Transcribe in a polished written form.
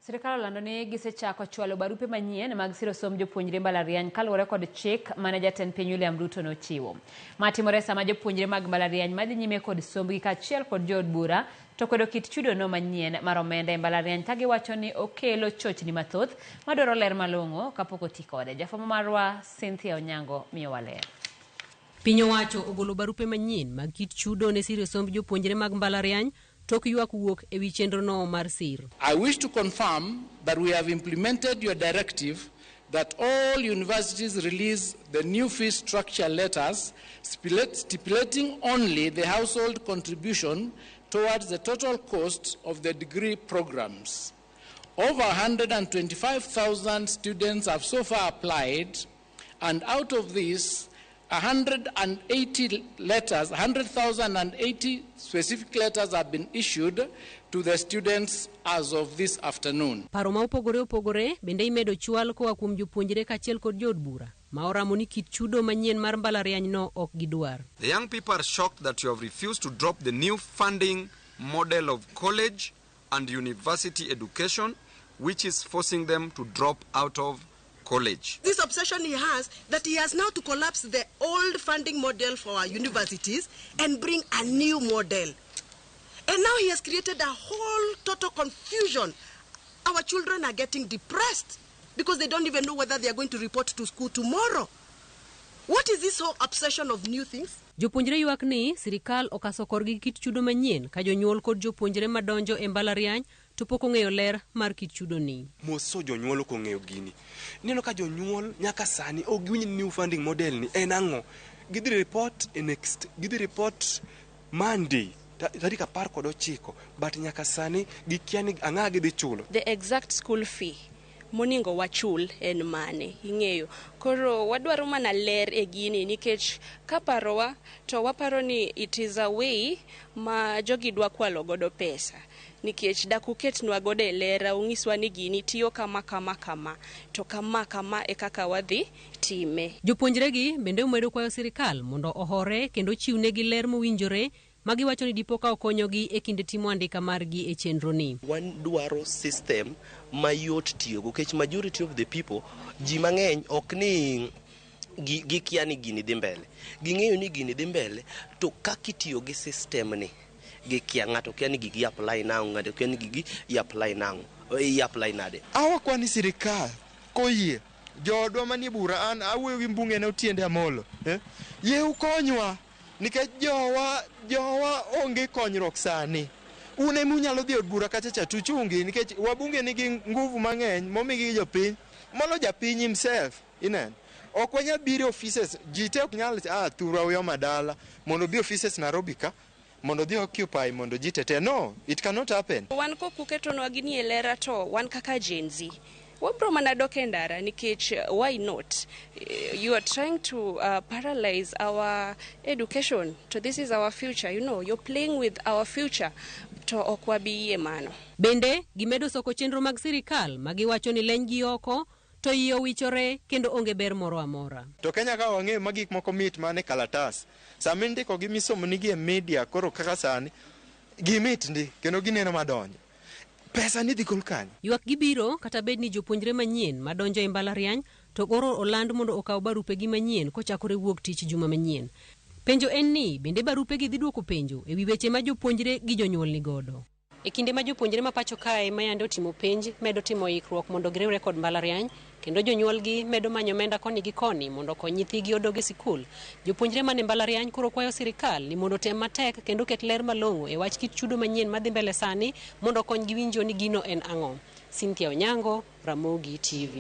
Sirikal olando ni gisechako chwalo barupe manyien mag siro somb jopuonjre mbalariany kaluwore kod chik mane jatend piny William Ruto nochiwo. Matimore sama jopuonjre mag mbalariany madhi nyime kod sombgi kaachiel kod jood bura to kwedo kit chudo no manyien mar omenda e mbalariany ka giwacho ni okelo chochni mathoth madwaro ler malong'o kapok oti kode. Jafwambo marwa Cynthia Onyango miyowa ler. Piny owacho ogolo barupe manyien mag kit chudo ne siro somb jopuonjre mag mbalariany tok ywak wuok ewi chenro no mar sir. I wish to confirm that we have implemented your directive that all universities release the new fee structure letters stipulating only the household contribution towards the total cost of the degree programs. Over 125,000 students have so far applied, and out of these 100,080 specific letters have been issued to the students as of this afternoon. Paro ma opogore bende imedo chwal koa kuom jopuonjre kaachiel kod jood bura ma oramo ni kit chudo manyien mar mbalariany no ok gidwar. The young people are shocked that you have refused to drop the new funding model of college and university education, which is forcing them to drop out of college. This obsession he has that he has now to collapse the old funding model for our universities and bring a new model. And now he has created a whole total confusion. Our children are getting depressed because they don't even know whether they are going to report to school tomorrow. What is this whole obsession of new things? Jopuonjre ywak ni sirikal okaso korgi kit chudo manyien ka jonyuol kod jopuonjre madonjo e mbalariany to pok ong'eyo ler mar kit chudo ni. Moso jonyuol ok ong'eyo gini. Neno ka jonyuol nyaka sani ok giwinj new funding model ni en ang'o. Gidhi report Monday tarik 19 but nyaka sani gikia ni ang'a gidhi chulo. The exact school fee moningo wachul en mane ing'eyo. Koro wadwaro mana ler e gini nikech kaparowa to waparo ni it is a way ma jogi dwa kwalo godo pesa. Nikech dakuketnwa godo e lera ung'iswa ni gini tiyo kama to kama e kaka wadhi time. Jopuonjre gi bende umedo kwayo sirikal mondo ohore kendo chiwnegi ler mowinjore magiwacho ni dipo ka okonyogi e kinde timo andika margi e chenro ni. Wan dwaro system mayot tiyogo nikech majority of the people ji mang'eny ok ni gikia ni gini dhi mbele. Ging'eyo ni gini dhi mbele to kaka itiyo gi system ni gikia ng'ato kia ni gigi apply now ng'ato kia ni gigi apply now apply nade. Awakwani sirikal koyie jodwa manie bura an awuoyo gi mbunge ne otiende amolo yie ukonywa nikech jowa onge konyruok sani. Une munyalo dhi od bura kacha tuchungi nikech wabunge nigi nguvu mang'eny momigi jopiny molo japiny himself inen. Ok wanyal biro offices ji te ok nyal thura uyo madala mondo bi offices Nairobi ka mondo dhi occupy mondo ji tete. No, it cannot happen. Wan kokuketonwa gini e lera to wan kaka Gen Z wabro mana dok e ndara nikech why not? You are trying to paralyze our education. So this is our future. You know, you're playing with our future. To ok wabiye mano. Bende gimedo soko chenro mag sirikal magiwacho ni leny gi oko to iyo wichore kendo onge ber moro amora. To Kenya ka wang'e magik moko mit mane kalatas. Sami ndiko gi misomo nigi e media koro kaka sani gimit ndi kendo gineno madonjo. Pesa ni dhi gol kany. Ywak gibiro kata bed ni jopuonjre manyien madonjo e mbalariany to goro oland mondo okaw barupe gi manyien kochakore wuok tich juma manyien. Penjo en ni bende barupe gi dhi duoko penjo ewi weche ma jopuonjre gi jonyuol ni godo. E kinde ma jopuonjre ma pacho kae mayande otimo penj medo timo ikruok mondo giriwre kod mbalariany kendo jonyuol gi medo manyo omenda koni gi koni mondo kony nyithigi odog e sikul. Jopuonjre mane mbalariany koro kwayo sirikal ni mondo tem matek kendo ket ler malong'o e wach kit chudo manyien madhi mbele sani mondo kony giwinjo ni gino en ang'o. Cynthia Onyango, Ramogi TV.